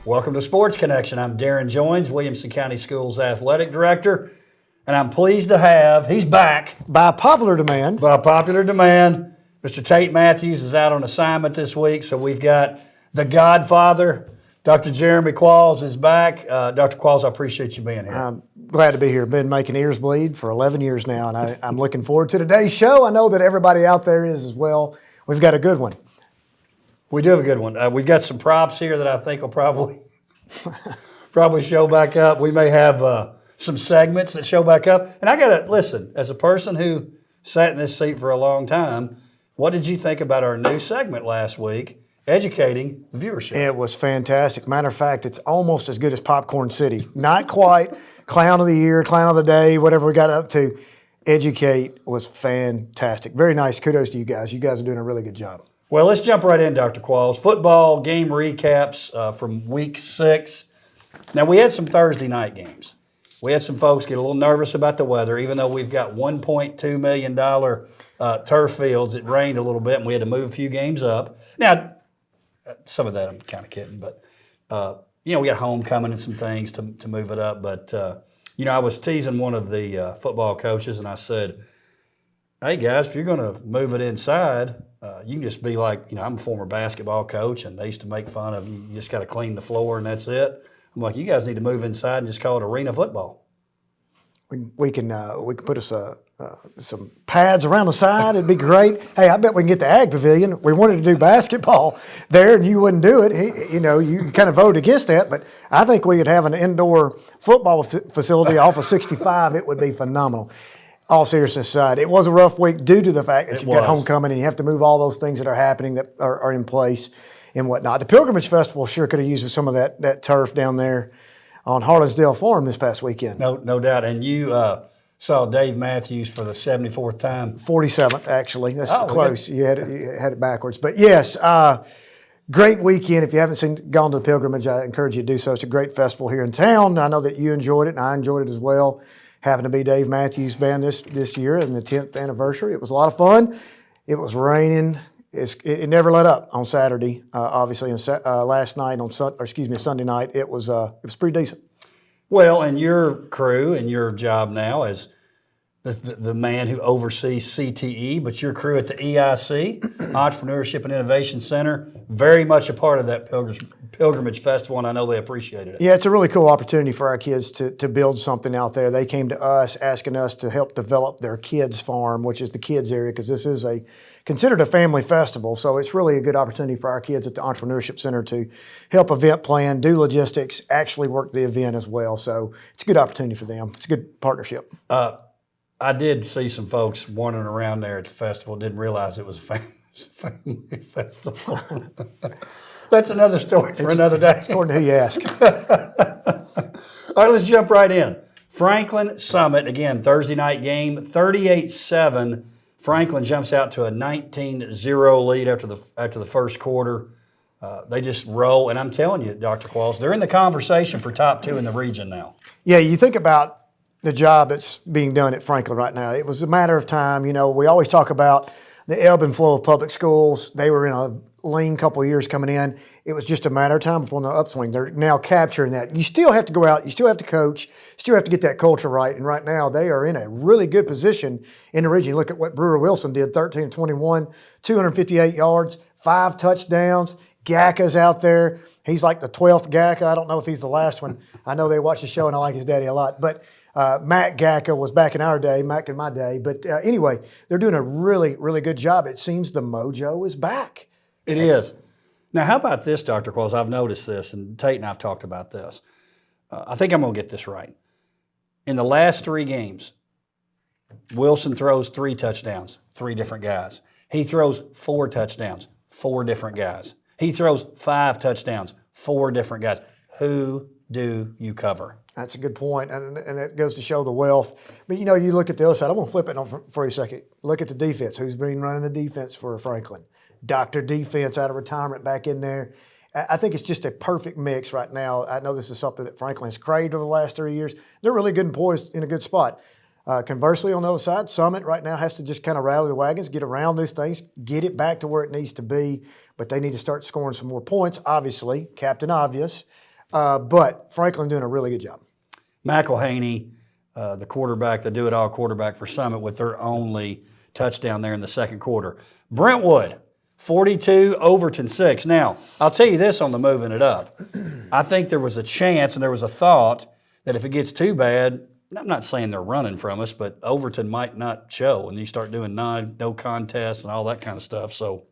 Welcome to Sports Connection. I'm Darrin Joins, Williamson County Schools Athletic Director, and I'm pleased to have, he's back. By popular demand. Mr. Tate Matthews is out on assignment this week, so we've got the Godfather, Dr. Jeremy Qualls is back. Dr. Qualls, I appreciate you being here. I'm glad to be here. Been making ears bleed for 11 years now, and I'm looking forward to today's show. I know that everybody out there is as well. We've got a good one. We do have a good one. We've got some props here that I think will probably show back up. We may have some segments that show back up. And I got to listen, as a person who sat in this seat for a long time, what did you think about our new segment last week, educating the viewership? It was fantastic. Matter of fact, it's almost as good as Popcorn City. Not quite. Clown of the year, clown of the day, whatever we got up to. Educate was fantastic. Very nice. Kudos to you guys. You guys are doing a really good job. Well, let's jump right in, Dr. Qualls. Football game recaps from Week 6. Now, we had some Thursday night games. We had some folks get a little nervous about the weather, even though we've got $1.2 million turf fields. It rained a little bit, and we had to move a few games up. Now, some of that I'm kind of kidding, but, we got homecoming and some things to move it up. But, I was teasing one of the football coaches, and I said, hey, guys, if you're going to move it inside, you can just be like, I'm a former basketball coach, and they used to make fun of you just got to clean the floor, and that's it. I'm like, you guys need to move inside and just call it arena football. We can put us some pads around the side. It'd be great. Hey, I bet we can get the Ag Pavilion. We wanted to do basketball there, and you wouldn't do it. You kind of voted against that, but I think we could have an indoor football facility off of 65. It would be phenomenal. All seriousness aside, it was a rough week due to the fact that you've got homecoming and you have to move all those things that are happening that are in place and whatnot. The Pilgrimage Festival sure could have used some of that turf down there on Harlansdale Farm this past weekend. No doubt. And you saw Dave Matthews for the 74th time. 47th, actually. That's close. You had it backwards. But yes, great weekend. If you haven't gone to the Pilgrimage, I encourage you to do so. It's a great festival here in town. I know that you enjoyed it, and I enjoyed it as well. Happened to be Dave Matthews' band this year and the 10th anniversary. It was a lot of fun. It was raining. It never let up on Saturday. Obviously, and last night Sunday night, it was pretty decent. Well, and your crew and your job now as the man who oversees CTE, but your crew at the EIC, Entrepreneurship and Innovation Center, very much a part of that Pilgrimage Festival, and I know they appreciated it. Yeah, it's a really cool opportunity for our kids to build something out there. They came to us asking us to help develop their kids' farm, which is the kids area, because this is considered a family festival. So it's really a good opportunity for our kids at the Entrepreneurship Center to help event plan, do logistics, actually work the event as well. So it's a good opportunity for them. It's a good partnership. I did see some folks wandering around there at the festival, didn't realize it was a family festival. That's another story for another day. According to who you ask. All right, let's jump right in. Franklin Summit, again, Thursday night game, 38-7. Franklin jumps out to a 19-0 lead after the first quarter. They just roll, and I'm telling you, Dr. Qualls, they're in the conversation for top 2 in the region now. Yeah, you think about the job that's being done at Franklin right now. It was a matter of time. We always talk about the ebb and flow of public schools. They were in a lean couple of years coming in. It was just a matter of time before the upswing. They're now capturing that. You still have to go out. You still have to coach. You still have to get that culture right. And right now, they are in a really good position in the region. Look at what Brewer Wilson did, 13-21, 258 yards, 5 touchdowns. Gacka's out there. He's like the 12th Gacka. I don't know if he's the last one. I know they watch the show, and I like his daddy a lot. But Matt Gacka was back in our day, back in my day. But anyway, they're doing a really, really good job. It seems the mojo is back. It is. Now, how about this, Dr. Qualls? I've noticed this, and Tate and I have talked about this. I think I'm going to get this right. In the last 3 games, Wilson throws 3 touchdowns, 3 different guys. He throws 4 touchdowns, 4 different guys. He throws 5 touchdowns, 4 different guys. Who do you cover? That's a good point, and it goes to show the wealth. But, you look at the other side. I'm going to flip it on for a second. Look at the defense. Who's been running the defense for Franklin? Dr. Defense out of retirement back in there. I think it's just a perfect mix right now. I know this is something that Franklin's craved over the last 3 years. They're really good and poised in a good spot. Conversely, on the other side, Summit right now has to just kind of rally the wagons, get around these things, get it back to where it needs to be. But they need to start scoring some more points, obviously, Captain Obvious. But Franklin doing a really good job. McElhaney, the quarterback, the do-it-all quarterback for Summit, with their only touchdown there in the second quarter. Brentwood, 42, Overton 6. Now, I'll tell you this on the moving it up. I think there was a chance and there was a thought that if it gets too bad, I'm not saying they're running from us, but Overton might not show, and you start doing no contests and all that kind of stuff. So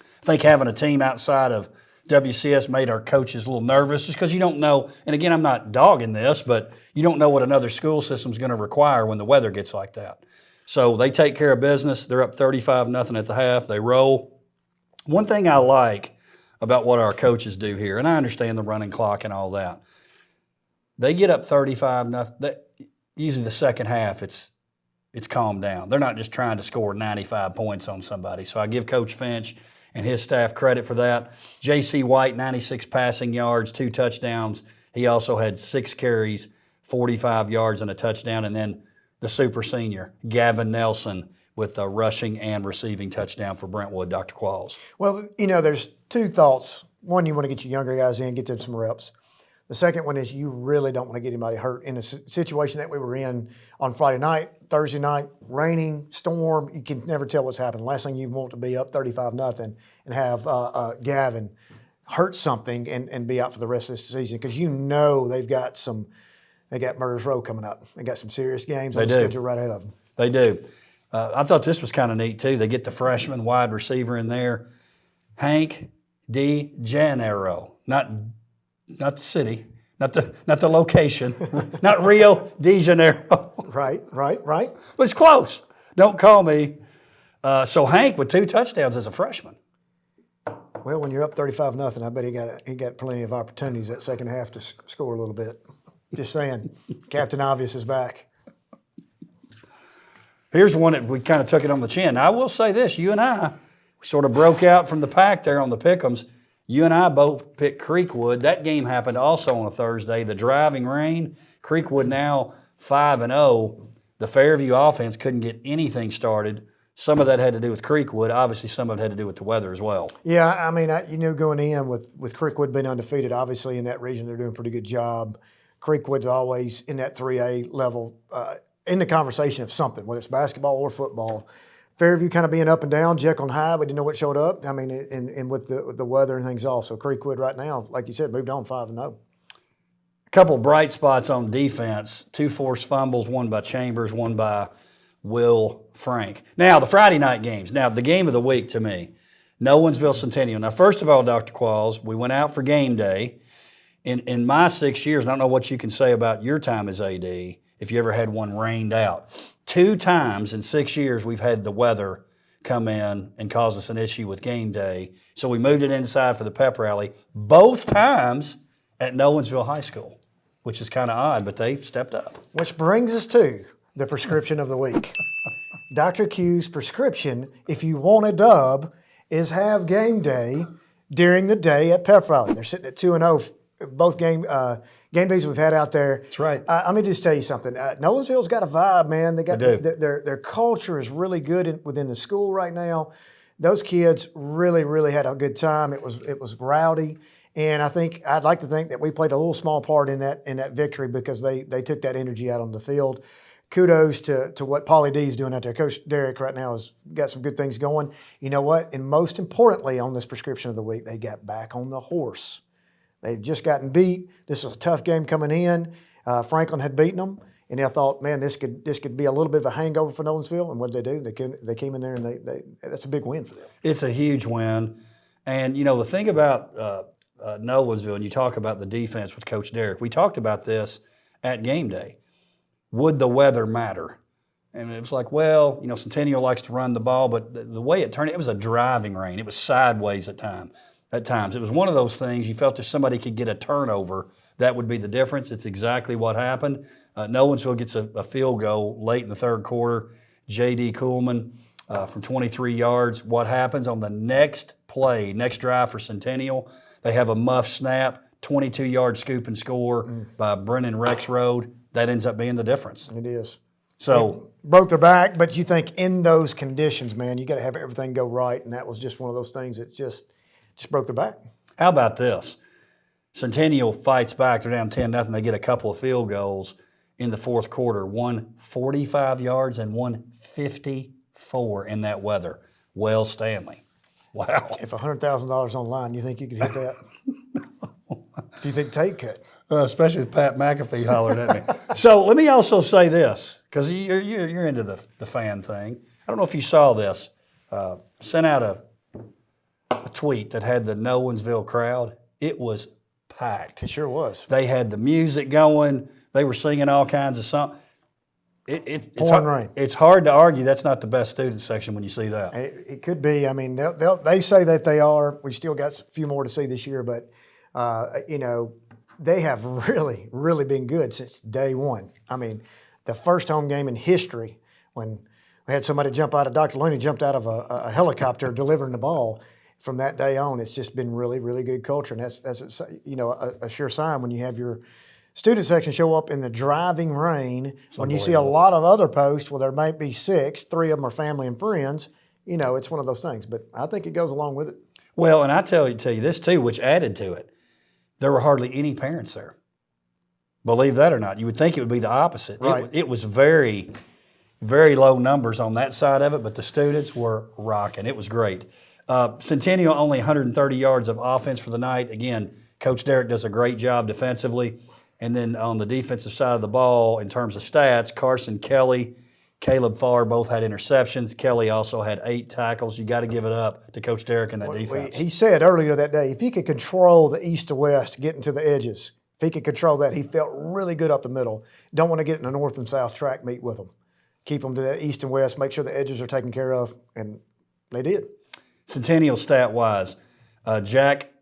I think having a team outside of WCS made our coaches a little nervous just because you don't know, and again, I'm not dogging this, but you don't know what another school system is going to require when the weather gets like that. So they take care of business. They're up 35-0 at the half. They roll. One thing I like about what our coaches do here, and I understand the running clock and all that, they get up 35-0. Usually the second half, it's calmed down. They're not just trying to score 95 points on somebody. So I give Coach Finch and his staff credit for that. J.C. White, 96 passing yards, 2 touchdowns. He also had 6 carries, 45 yards and a touchdown. And then the super senior, Gavin Nelson, with a rushing and receiving touchdown for Brentwood, Dr. Qualls. Well, there's 2 thoughts. One, you want to get your younger guys in, get them some reps. The second one is you really don't want to get anybody hurt. In the situation that we were in on Friday night, Thursday night, raining, storm, you can never tell what's happening. Last thing you want to be up 35-0 and have Gavin hurt something and be out for the rest of this season, because they've got Murder's Row coming up. They got some serious games on the schedule right ahead of them. They do. I thought this was kind of neat too. They get the freshman wide receiver in there, Hank DeGennaro, not the city, not the location, not Rio de Janeiro. Right. But it's close. Don't call me. So Hank with 2 touchdowns as a freshman. Well, when you're up 35-0, I bet he got plenty of opportunities that second half to score a little bit. Just saying, Captain Obvious is back. Here's one that we kind of took it on the chin. Now, I will say this, you and I sort of broke out from the pack there on the pick'ems. You and I both picked Creekwood. That game happened also on a Thursday. The driving rain, Creekwood now 5-0. The Fairview offense couldn't get anything started. Some of that had to do with Creekwood. Obviously, some of it had to do with the weather as well. Yeah, I mean, going in with Creekwood being undefeated, obviously in that region they're doing a pretty good job. Creekwood's always in that 3A level, in the conversation of something, whether it's basketball or football. Fairview kind of being up and down, Jekyll and Hyde, we didn't know what showed up. I mean, and with the weather and things also. Creekwood right now, like you said, moved on 5-0. A couple bright spots on defense. 2 forced fumbles, one by Chambers, one by Will Frank. Now, the Friday night games. Now, the game of the week to me, Nolensville Centennial. Now, first of all, Dr. Qualls, we went out for game day. In my 6 years, and I don't know what you can say about your time as AD, if you ever had one rained out. 2 times in 6 years we've had the weather come in and cause us an issue with game day. So we moved it inside for the pep rally. Both times at Nolensville High School, which is kind of odd, but they've stepped up. Which brings us to the prescription of the week. Dr. Q's prescription, if you want a dub, is have game day during the day at pep rally. They're sitting at 2-0. Both game days we've had out there. That's right. Let me just tell you something. Nolensville's got a vibe, man. They got their culture is really good within the school right now. Those kids really, really had a good time. It was rowdy, and I'd like to think that we played a little small part in that victory because they took that energy out on the field. Kudos to what Pauly D is doing out there. Coach Derrick right now has got some good things going. You know what? And most importantly, on this prescription of the week, they got back on the horse. They'd just gotten beat. This was a tough game coming in. Franklin had beaten them, and I thought, man, this could be a little bit of a hangover for Nolensville. And what did they do? They came in there, and that's a big win for them. It's a huge win. And, the thing about Nolensville, and you talk about the defense with Coach Derrick, we talked about this at game day. Would the weather matter? And it was like, well, Centennial likes to run the ball, but the way it turned, it was a driving rain. It was sideways at times. It was one of those things you felt if somebody could get a turnover, that would be the difference. It's exactly what happened. Nolensville gets a field goal late in the third quarter. J.D. Kuhlman from 23 yards. What happens on the next play, next drive for Centennial, they have a muff snap, 22-yard scoop and score by Brennan Rexroad. That ends up being the difference. It is. So it broke their back, but you think in those conditions, man, you got to have everything go right, and that was just one of those things that just broke their back. How about this? Centennial fights back. They're down 10-0. They get a couple of field goals in the fourth quarter. One 45 yards and one 54 in that weather. Wells Stanley. Wow. If $100,000 on the line, you think you could hit that? Do you think Tate could? Especially with Pat McAfee hollered at me. So let me also say this, because you're into the fan thing. I don't know if you saw this. Sent out a tweet that had the Nolensville crowd. It was packed. It sure was. They had the music going. They were singing all kinds of songs. Pouring rain. It's hard to argue that's not the best student section when you see that. It could be. I mean, they say that they are. We still got a few more to see this year, but they have really, really been good since day one. I mean, the first home game in history when we had somebody jump out of, Dr. Looney jumped out of a helicopter delivering the ball. From that day on, it's just been really, really good culture, and that's a sure sign when you have your student section show up in the driving rain. When you see a lot of other posts, well, there might be 6, 3 of them are family and friends. It's one of those things, but I think it goes along with it. Well, and I tell you this too, which added to it. There were hardly any parents there. Believe that or not, you would think it would be the opposite. Right. It was very, very low numbers on that side of it, but the students were rocking. It was great. Centennial only 130 yards of offense for the night. Again, Coach Derrick does a great job defensively. And then on the defensive side of the ball, in terms of stats, Carson Kelly, Caleb Farr both had interceptions. Kelly also had 8 tackles. You got to give it up to Coach Derrick and that defense. He said earlier that day, if he could control the east to west, getting to the edges, if he could control that, he felt really good up the middle. Don't want to get in the north and south track meet with them. Keep them to the east and west, make sure the edges are taken care of, and they did. Centennial stat-wise, Jack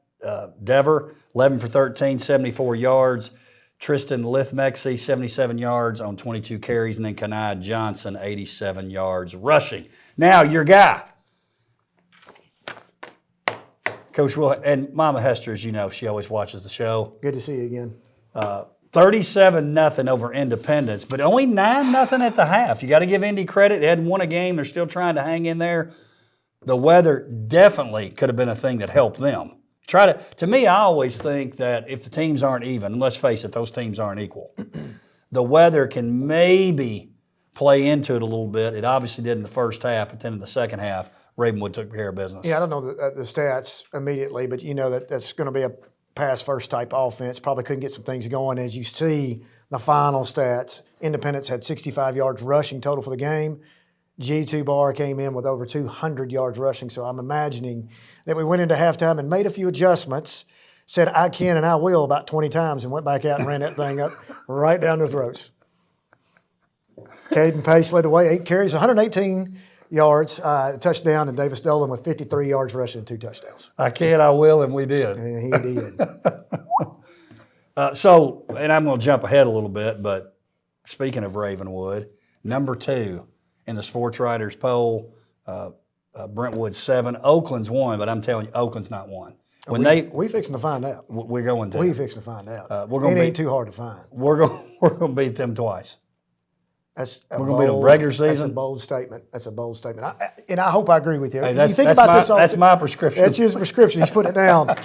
Dever, 11 for 13, 74 yards. Tristan Lithmexi, 77 yards on 22 carries. And then Kanai Johnson, 87 yards rushing. Now, your guy, Coach Will, and Mama Hester, as you know, she always watches the show. Good to see you again. 37-0 over Independence, but only 9-0 at the half. You got to give Indy credit. They hadn't won a game. They're still trying to hang in there. The weather definitely could have been a thing that helped them. To me, I always think that if the teams aren't even, and let's face it, those teams aren't equal, the weather can maybe play into it a little bit. It obviously did in the first half, but then in the second half, Ravenwood took care of business. Yeah, I don't know the stats immediately, but that's going to be a pass-first type offense. Probably couldn't get some things going. As you see the final stats, Independence had 65 yards rushing total for the game. G2 Bar came in with over 200 yards rushing, so I'm imagining that we went into halftime and made a few adjustments, said I can and I will about 20 times, and went back out and ran that thing up right down their throats. Caden Pace led the way, 8 carries, 118 yards, touchdown, and Davis Dolan with 53 yards rushing and 2 touchdowns. I can, I will, and we did. And he did. And I'm going to jump ahead a little bit, but speaking of Ravenwood, number 2 in the Sports Writers poll, Brentwood's 7. Oakland's 1, but I'm telling you, Oakland's not 1. We fixing to find out. We're going to. We fixing to find out. It ain't too hard to find. We're going to beat them twice. We're going to beat them regular season. That's a bold statement. And I hope I agree with you. Hey, you think about this. That's my prescription. That's his prescription. He's putting it down.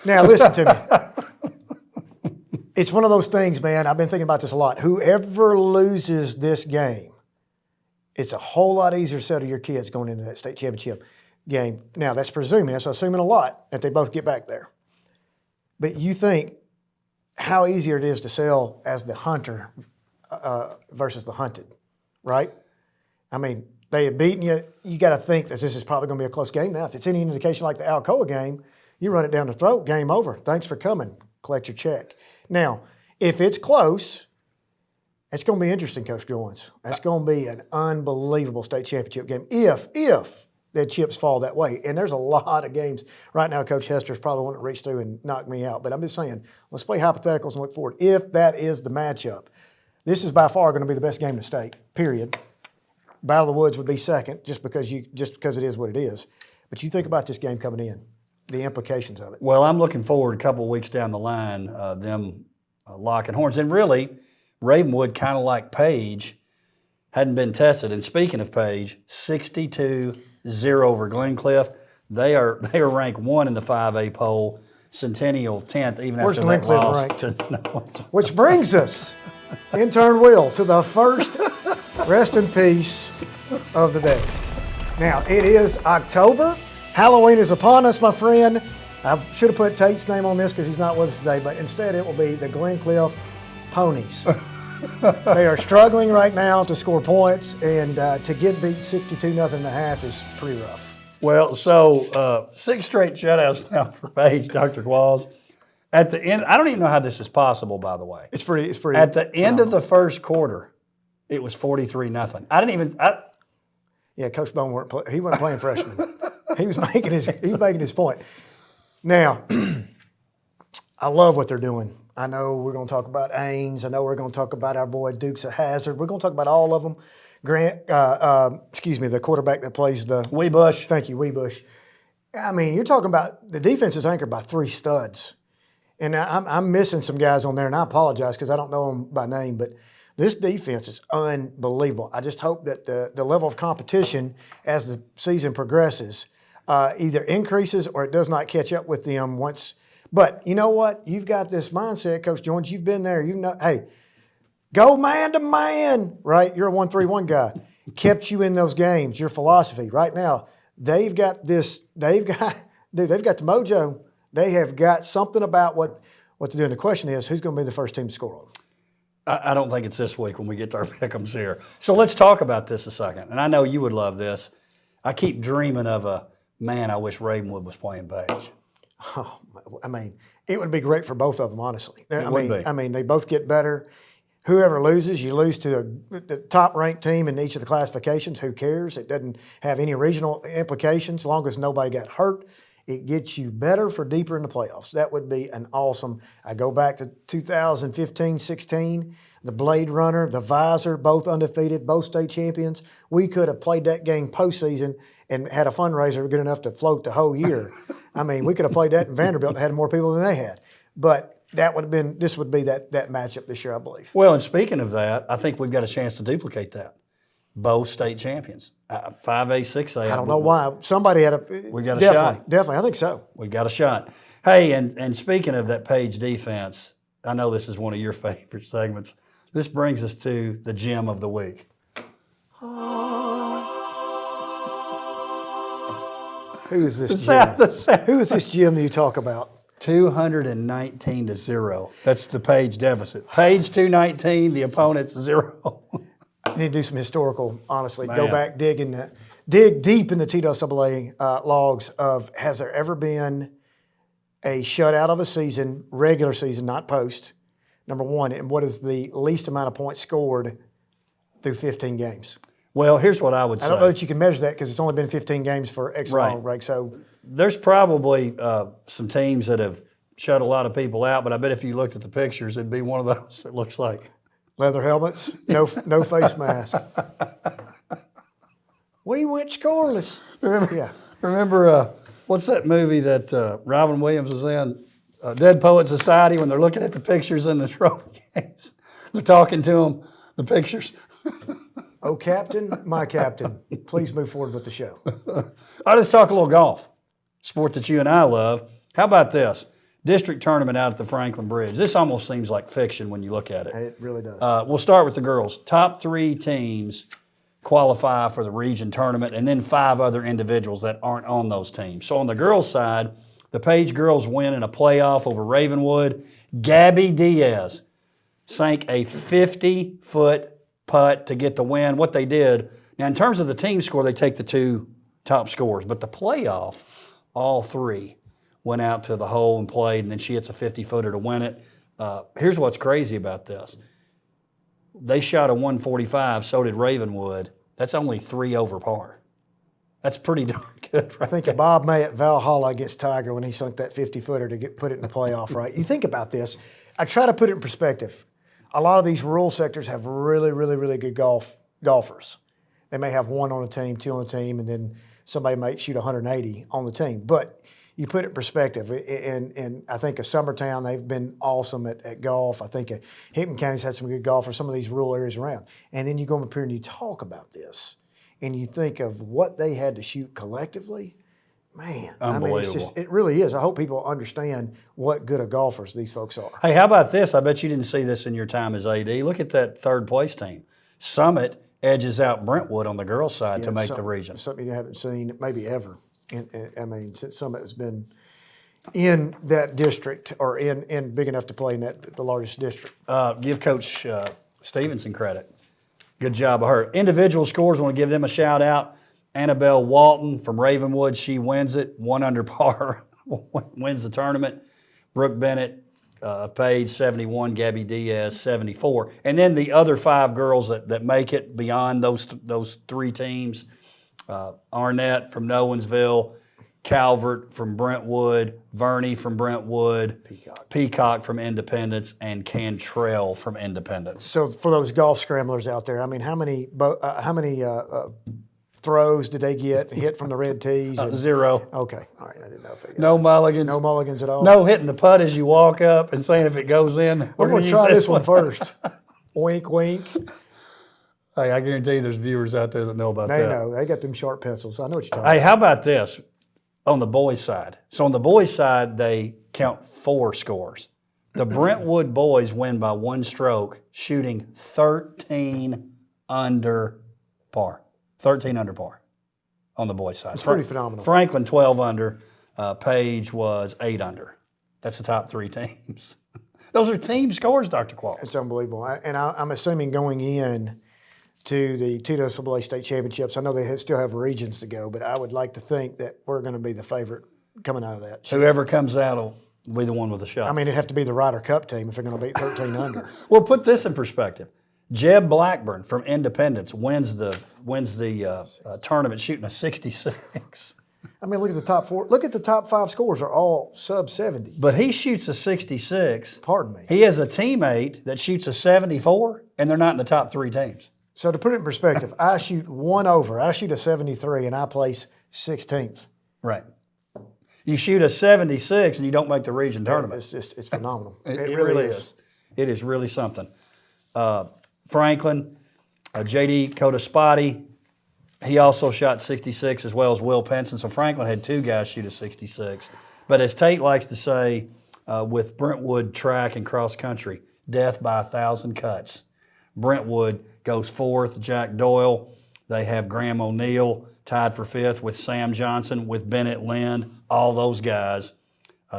Now listen to me. It's one of those things, man. I've been thinking about this a lot. Whoever loses this game, it's a whole lot easier to settle your kids going into that state championship game. Now, that's assuming a lot that they both get back there. But you think how easier it is to sell as the hunter versus the hunted, right? I mean, they have beaten you. You got to think that this is probably going to be a close game now. If it's any indication like the Alcoa game, you run it down the throat, game over. Thanks for coming. Collect your check. Now, if it's close, it's going to be interesting, Coach Jones. That's going to be an unbelievable state championship game if the chips fall that way. And there's a lot of games. Right now, Coach Hester's probably want to reach through and knock me out. But I'm just saying, let's play hypotheticals and look forward. If that is the matchup, this is by far going to be the best game in the state, period. Battle of the Woods would be second just because it is what it is. But you think about this game coming in, the implications of it. Well, I'm looking forward a couple of weeks down the line, them locking horns. And really, Ravenwood, kind of like Page, hadn't been tested. And speaking of Page, 62-0 over Glencliff. They are ranked 1 in the 5A poll. Centennial 10th, even Where's after that Glencliff loss. ranked? Which Which brings us, intern Will, to the first rest in peace of the day. Now, it is October. Halloween is upon us, my friend. I should have put Tate's name on this because he's not with us today, but instead it will be the Glencliff Ponies. They are struggling right now to score points, and to get beat 62-0.5 is pretty rough. Well, so 6 straight shutouts now for Page, Dr. Qualls. At the end, I don't even know how this is possible, by the way. It's pretty. At the end of the first quarter, it was 43-0. Yeah, Coach Bone he wasn't playing freshman. He was making his point. Now, I love what they're doing. I know we're going to talk about Ains. I know we're going to talk about our boy Dukes of Hazzard. We're going to talk about all of them. The quarterback that plays the Weebush. Thank you, Weebush. I mean, you're talking about the defense is anchored by 3 studs, and I'm missing some guys on there, and I apologize because I don't know them by name, but this defense is unbelievable. I just hope that the level of competition as the season progresses either increases or it does not catch up with them once. But you know what? You've got this mindset, Coach Jones. You've been there. You know, hey, go man to man, right? You're a 1-3-1 guy. Kept you in those games. Your philosophy right now. They've got the mojo. They have got something about what they're doing. The question is, who's going to be the first team to score on them? I don't think it's this week when we get to our pick'ems here. So let's talk about this a second. And I know you would love this. I keep dreaming of I wish Ravenwood was playing Page. Oh, I mean, it would be great for both of them, honestly. It would be. I mean, they both get better. Whoever loses, you lose to the top-ranked team in each of the classifications. Who cares? It doesn't have any regional implications. As long as nobody got hurt, it gets you better for deeper in the playoffs. That would be an awesome. I go back to 2015-16, the Blade Runner, the Visor, both undefeated, both state champions. We could have played that game postseason and had a fundraiser good enough to float the whole year. I mean, we could have played that in Vanderbilt and had more people than they had. But this would be that matchup this year, I believe. Well, and speaking of that, I think we've got a chance to duplicate that. Both state champions, 5A, 6A. I don't know why. Somebody had we got a shot. Definitely, I think so. We got a shot. Hey, and speaking of that Page defense, I know this is one of your favorite segments. This brings us to the gem of the week. Who is this Jim? Who is this Jim that you talk about? 219-0. That's the Page deficit. Page 219, the opponent's 0. I need to do some historical, honestly. Man. Go back, dig deep in the TWA logs of has there ever been a shutout of a season, regular season, not post, number one, and what is the least amount of points scored through 15 games? Well, here's what I would say. I don't know that you can measure that because it's only been 15 games for X long, right? So there's probably some teams that have shut a lot of people out, but I bet if you looked at the pictures, it'd be one of those that looks like leather helmets, no face mask. We went scoreless. Remember what's that movie that Robin Williams was in? Dead Poet Society, when they're looking at the pictures in the trophy case. They're talking to them, the pictures. Oh, Captain, my Captain, please move forward with the show. I'll just talk a little golf, sport that you and I love. How about this? District tournament out at the Franklin Bridge. This almost seems like fiction when you look at it. It really does. We'll start with the girls. Top 3 teams qualify for the region tournament, and then 5 other individuals that aren't on those teams. So on the girls' side, the Page girls win in a playoff over Ravenwood. Gabby Diaz sank a 50-foot putt to get the win. What they did, now in terms of the team score, they take the 2 top scores, but the playoff, all 3 went out to the hole and played, and then she hits a 50-footer to win it. Here's what's crazy about this. They shot a 145, so did Ravenwood. That's only 3 over par. That's pretty darn good. I think of Bob May at Valhalla against Tiger when he sunk that 50-footer to put it in the playoff, right? You think about this. I try to put it in perspective. A lot of these rural sectors have really, really, really good golfers. They may have 1 on a team, 2 on a team, and then somebody might shoot 180 on the team. But you put it in perspective, and I think of Summertown, they've been awesome at golf. I think Hickman County's had some good golf for some of these rural areas around. And then you go up here and you talk about this, and you think of what they had to shoot collectively Man, Unbelievable. it really is. I hope people understand what good of golfers these folks are. Hey, how about this? I bet you didn't see this in your time as AD. Look at that third place team. Summit edges out Brentwood on the girls' side to make the region. Something you haven't seen maybe ever. Since Summit has been in that district or in big enough to play in the largest district. Give Coach Stevenson credit. Good job of her. Individual scores, I want to give them a shout out. Annabelle Walton from Ravenwood, she wins it, 1 under par, wins the tournament. Brooke Bennett, Page, 71, Gabby Diaz, 74. And then the other 5 girls that make it beyond those 3 teams, Arnett from Nowensville, Calvert from Brentwood, Verney from Brentwood, Peacock from Independence, and Cantrell from Independence. So for those golf scramblers out there, I mean, how many throws did they get hit from the red tees? 0. Okay, all right. I didn't know if they got No mulligans. no mulligans at all. No hitting the putt as you walk up and saying if it goes in. We're going to try this one first. Wink, wink. Hey, I guarantee you there's viewers out there that know about They that. know. They got them sharp pencils. I know what you're talking Hey, about. how about this on the boys' side? So on the boys' side, they count 4 scores. The Brentwood boys win by 1 stroke, shooting 13 under par. 13 under par on the boys' side. It's pretty phenomenal. Franklin, 12 under. Page was 8 under. That's the top 3 teams. Those are team scores, Dr. Qualls. It's unbelievable. I'm assuming going in to the TWA state championships, I know they still have regions to go, but I would like to think that we're going to be the favorite coming out of that. Whoever comes out will be the one with a shot. I mean, it'd have to be the Ryder Cup team if they're going to beat 13 under. Well, put this in perspective. Jeb Blackburn from Independence wins the tournament shooting a 66. I mean, look at the top 4. Look at the top 5 scores are all sub 70. But he shoots a 66. Pardon me. He has a teammate that shoots a 74, and they're not in the top 3 teams. So to put it in perspective, I shoot 1 over. I shoot a 73, and I place 16th. Right. You shoot a 76, and you don't make the region tournament. It's phenomenal. It really is. It is really something. Franklin, J.D. Codaspati, he also shot 66 as well as Will Penson. So Franklin had 2 guys shoot a 66. But as Tate likes to say with Brentwood track and cross country, death by 1,000 cuts. Brentwood goes 4th, Jack Doyle. They have Graham O'Neill tied for 5th with Sam Johnson, with Bennett Lynn, all those guys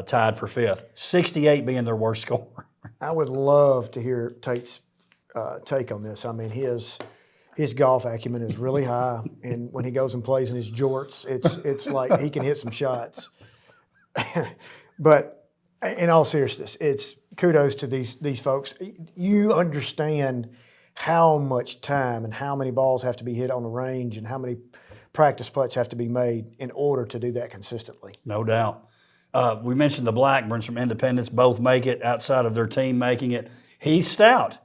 tied for 5th. 68 being their worst score. I would love to hear Tate's take on this. I mean, his golf acumen is really high, and when he goes and plays in his jorts, it's like he can hit some shots. But in all seriousness, it's kudos to these folks. You understand how much time and how many balls have to be hit on the range and how many practice putts have to be made in order to do that consistently. No doubt. We mentioned the Blackburns from Independence both make it outside of their team making it. Heath Stout,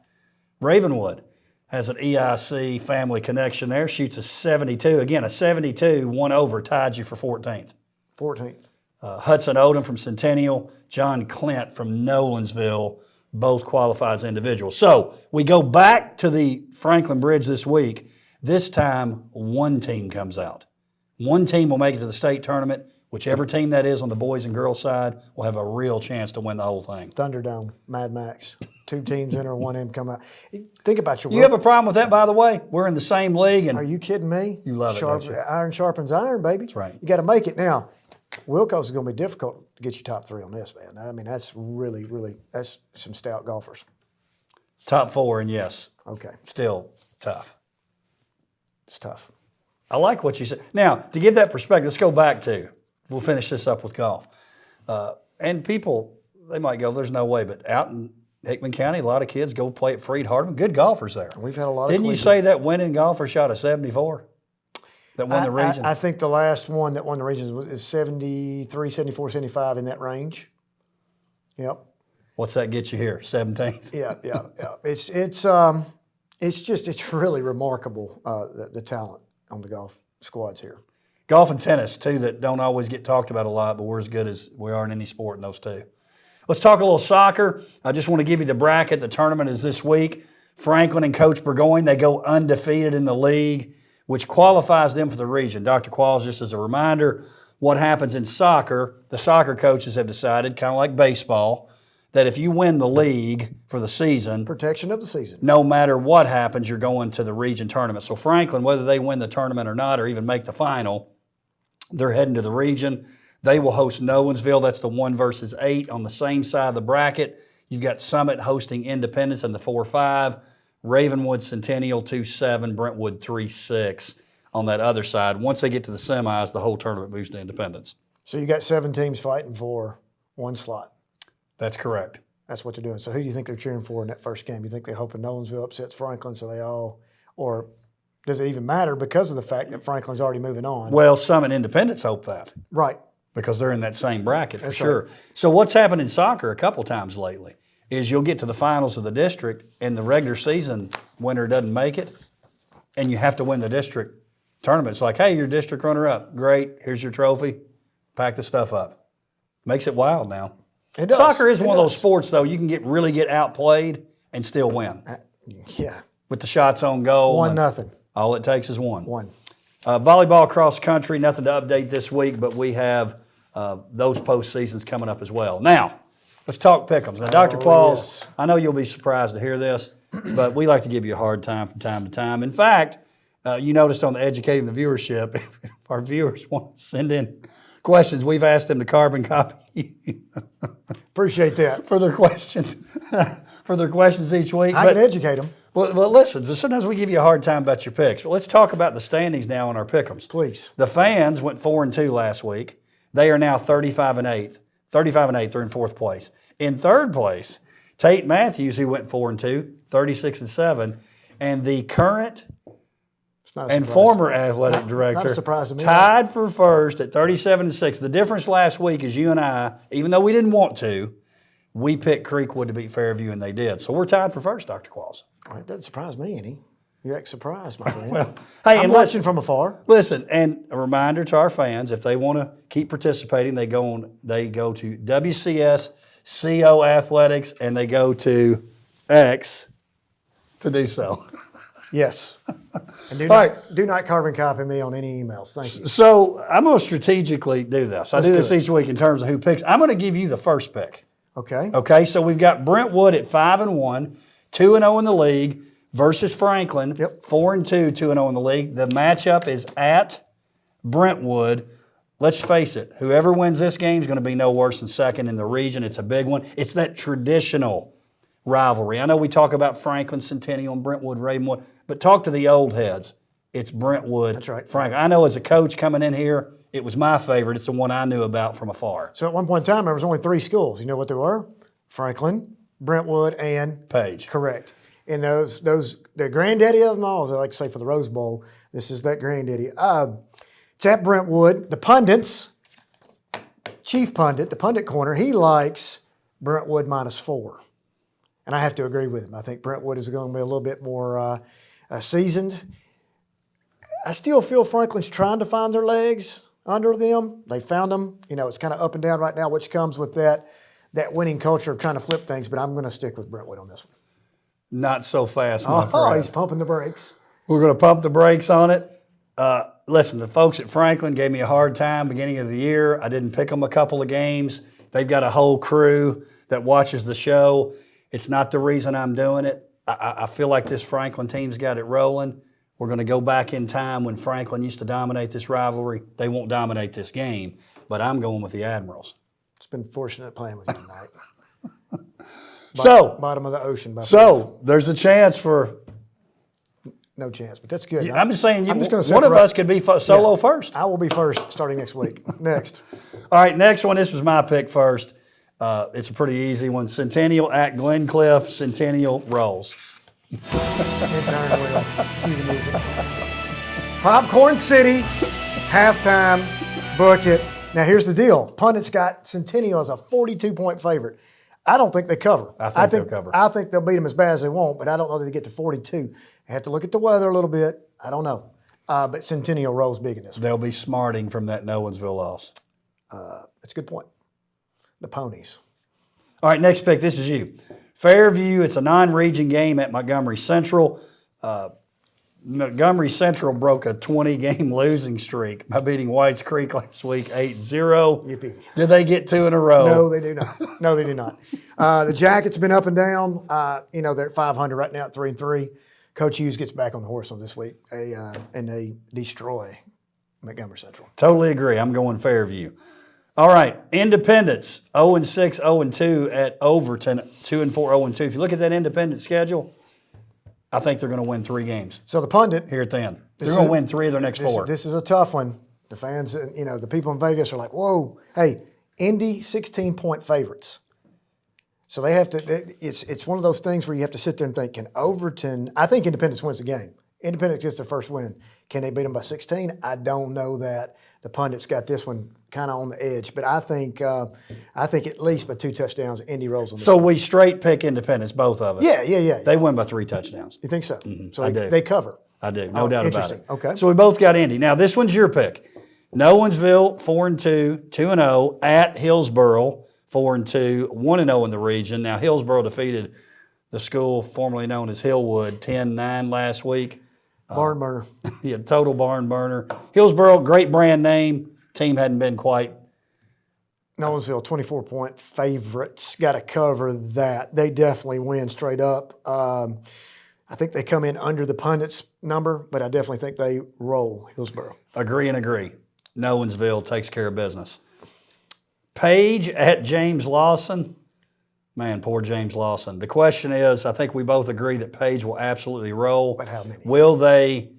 Ravenwood, has an EIC family connection there, shoots a 72. Again, a 72, 1 over, tied you for 14th. 14th. Hudson Odom from Centennial, John Clint from Nolensville, both qualify as individuals. So we go back to the Franklin Bridge this week. This time, 1 team comes out. 1 team will make it to the state tournament. Whichever team that is on the boys and girls side will have a real chance to win the whole thing. Thunderdome, Mad Max. 2 teams enter, 1 in come out. Think about your work. You have a problem with that, by the way? We're in the same league. And Are you kidding me? You love it, don't you? Iron sharpens iron, baby. That's right. You got to make it. Now, Wilcox is going to be difficult to get you top 3 on this, man. I mean, that's really, that's some stout golfers. Top 4, and yes, Okay. still tough. It's tough. I like what you said. Now, to give that perspective, let's go back to, we'll finish this up with golf. And people, they might go, there's no way, but out in Hickman County, a lot of kids go play at Freed Hardman. Good golfers there. We've had a lot of Didn't you say that winning golfer shot a 74 that won the region? I think the last one that won the region is 73, 74, 75 in that range. Yep. What's that get you here? 17th? Yeah. It's really remarkable, the talent on the golf squads here. Golf and tennis, 2 that don't always get talked about a lot, but we're as good as we are in any sport in those 2. Let's talk a little soccer. I just want to give you the bracket. The tournament is this week. Franklin and Coach Burgoyne, they go undefeated in the league, which qualifies them for the region. Dr. Qualls, just as a reminder, what happens in soccer, the soccer coaches have decided, kind of like baseball, that if you win the league for the season, Protection of the season. no matter what happens, you're going to the region tournament. So Franklin, whether they win the tournament or not, or even make the final, they're heading to the region. They will host Nolensville. That's the 1 versus 8 on the same side of the bracket. You've got Summit hosting Independence in the 4-5, Ravenwood Centennial 2-7, Brentwood 3-6 on that other side. Once they get to the semis, the whole tournament moves to Independence. So you got 7 teams fighting for 1 slot. That's correct. That's what they're doing. So who do you think they're cheering for in that first game? You think they're hoping Nolensville upsets Franklin so they all, or does it even matter because of the fact that Franklin's already moving on? Well, Summit Independence hope that. Right. Because they're in that same bracket for That's sure. right. So what's happened in soccer a couple times lately is you'll get to the finals of the district and the regular season winner doesn't make it and you have to win the district tournament. It's like, hey, you're district runner-up. Great, here's your trophy. Pack the stuff up. Makes it wild now. It does. Soccer is It one of does. those sports, though, you can really get outplayed and still win. Yeah. With the shots on goal. 1-0. All it takes is one. 1. Volleyball cross country, nothing to update this week, but we have those postseasons coming up as well. Now, let's talk pick'ems. Now, Dr. Qualls, yes. I know you'll be surprised to hear this, but we like to give you a hard time from time to time. In fact, you noticed on the Educating the Viewership, if our viewers want to send in questions, we've asked them to carbon copy Appreciate that. for their questions each week. I can educate them. Well, listen, sometimes we give you a hard time about your picks, but let's talk about the standings now on our pick'ems. Please. The fans went 4-2 last week. They are now 35-8. 35-8, they're in 4th place. In 3rd place, Tate Matthews, who went 4-2, 36-7, and the current It's not a and surprise. former athletic Not director a surprise to me. tied for first at 37-6. The difference last week is you and I, even though we didn't want to, we picked Creekwood to beat Fairview, and they did. So we're tied for first, Dr. Qualls. Well, it doesn't surprise me any. You act surprised, my friend. Well, hey, I'm and watching from afar. Listen, and a reminder to our fans, if they want to keep participating, they go to WCS, CO Athletics, and they go to X to do so. Yes. And do All not carbon copy me on any emails. Thank you. So I'm going to strategically do this. I do this each week in terms of who picks. I'm going to give you the first pick. Okay. Okay, so we've got Brentwood at 5-1, 2-0 in the league versus Franklin, Yep. 4-2, 2-0 in the league. The matchup is at Brentwood. Let's face it, whoever wins this game is going to be no worse than second in the region. It's a big one. It's that traditional rivalry. I know we talk about Franklin, Centennial, and Brentwood, Ravenwood, but talk to the old heads. It's Brentwood, That's right. Franklin. I know as a coach coming in here, it was my favorite. It's the one I knew about from afar. So at one point in time, there was only 3 schools. You know what they were? Franklin, Brentwood, and Page. Correct. And those the granddaddy of them all, as I like to say for the Rose Bowl, this is that granddaddy. It's at Brentwood. The pundits, chief pundit, the pundit corner, he likes Brentwood -4. And I have to agree with him. I think Brentwood is going to be a little bit more seasoned. I still feel Franklin's trying to find their legs under them. They found them. You know, it's kind of up and down right now, which comes with that winning culture of trying to flip things, but I'm going to stick with Brentwood on this one. Not so fast, my Oh, friend. he's pumping the brakes. We're going to pump the brakes on it. Listen, the folks at Franklin gave me a hard time beginning of the year. I didn't pick them a couple of games. They've got a whole crew that watches the show. It's not the reason I'm doing it. I feel like this Franklin team's got it rolling. We're going to go back in time when Franklin used to dominate this rivalry. They won't dominate this game, but I'm going with the Admirals. It's been fortunate playing with you tonight. So, Bottom of the ocean. there's a chance for. No chance, but that's good. I'm just saying, I'm just gonna one of separate- us could be solo first. I will be first starting next week. Next. All right, next one. This was my pick first. It's a pretty easy one. Centennial at Glencliff. Centennial rolls. Intern will. Cue the music. Popcorn City, halftime, book it. Now here's the deal. Pundits got Centennial as a 42-point favorite. I don't think they cover. I think they'll cover. I think they'll beat them as bad as they want, but I don't know that they get to 42. I have to look at the weather a little bit. I don't know. But Centennial rolls big in this one. They'll be smarting from that Nolensville loss. That's a good point. The Ponies. All right, next pick. This is you. Fairview. It's a non-region game at Montgomery Central. Montgomery Central broke a 20-game losing streak by beating Whites Creek last week 8-0. Yippee. Did they get 2 in a row? No, they do not. No, they do not. The Jackets have been up and down. They're at 500 right now at 3-3. Coach Hughes gets back on the horse on this week, and they destroy Montgomery Central. Totally agree. I'm going Fairview. All right, Independence 0-6, 0-2 at Overton, 2-4, 0-2. If you look at that Independent schedule, I think they're going to win 3 games So the pundit here at the end. They're going to win 3 of their next 4. This is a tough one. The fans, the people in Vegas are like, whoa, hey, Indy 16-point favorites. So they have to. It's one of those things where you have to sit there and think, can Overton? I think Independence wins the game. Independence gets their first win. Can they beat them by 16? I don't know that. The pundits got this one kind of on the edge, but I think at least by 2 touchdowns, Indy rolls on this. So we straight pick Independence, both of us. Yeah. They win by 3 touchdowns. You think so? So I do. they cover. I do, no doubt about it. Okay. So we both got Indy. Now this one's your pick. Nolensville 4-2, 2-0 at Hillsboro 4-2, 1-0 in the region. Now Hillsboro defeated the school formerly known as Hillwood 10-9 last week. Barn burner. Yeah, total barn burner. Hillsboro, great brand name. Team hadn't been quite. Nolensville, 24-point favorites. Got to cover that. They definitely win straight up. I think they come in under the pundits' number, but I definitely think they roll Hillsboro. Agree and agree. Nolensville takes care of business. Page at James Lawson. Man, poor James Lawson. The question is, I think we both agree that Page will absolutely roll. But how many? Will they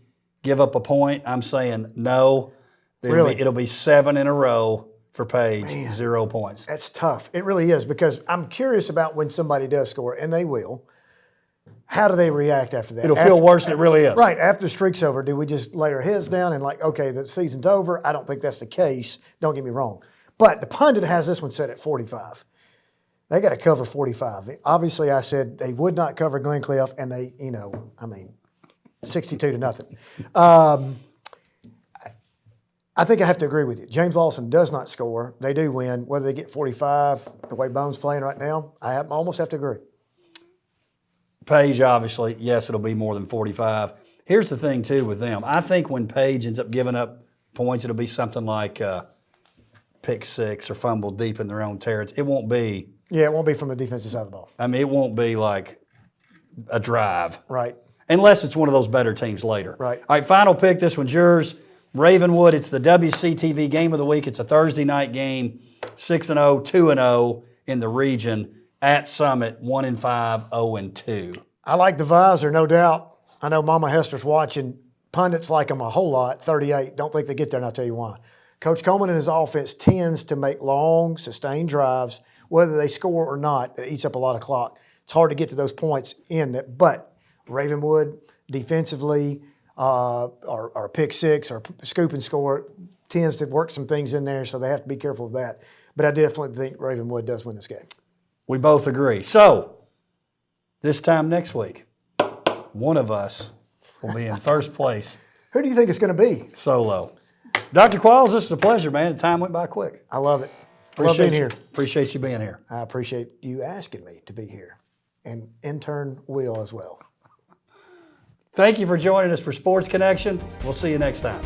give up a point? I'm saying no. Really? It'll be 7 in a row for Page, 0 points. That's tough. It really is, because I'm curious about when somebody does score, and they will. How do they react after that? It'll feel worse than it really is. Right. After the streak's over, do we just lay our heads down and like, okay, the season's over? I don't think that's the case. Don't get me wrong. But the pundit has this one set at 45. They got to cover 45. Obviously, I said they would not cover Glencliff, and they, 62-0. I think I have to agree with you. James Lawson does not score. They do win. Whether they get 45, the way Bone's playing right now, I almost have to agree. Page, obviously, yes, it'll be more than 45. Here's the thing, too, with them. I think when Page ends up giving up points, it'll be something like pick 6 or fumble deep in their own territory. It won't be. Yeah, it won't be from the defensive side of the ball. I mean, it won't be like a drive. Right. Unless it's one of those better teams later. Right. All right, final pick. This one's yours. Ravenwood, it's the WCTV game of the week. It's a Thursday night game. 6-0, 2-0 in the region. At Summit, 1-5, 0-2. I like the visor, no doubt. I know Mama Hester's watching. Pundits like them a whole lot, 38. Don't think they get there, and I'll tell you why. Coach Coleman and his offense tends to make long, sustained drives. Whether they score or not, it eats up a lot of clock. It's hard to get to those points in it. But Ravenwood, defensively, our pick 6, our scoop and score, tends to work some things in there, so they have to be careful of that. But I definitely think Ravenwood does win this game. We both agree. So, this time next week, one of us will be in first place. Who do you think it's going to be? Solo. Dr. Qualls, this was a pleasure, man. The time went by quick. I love it. I love being here. Appreciate you being here. I appreciate you asking me to be here. And intern Will as well. Thank you for joining us for Sports Connection. We'll see you next time.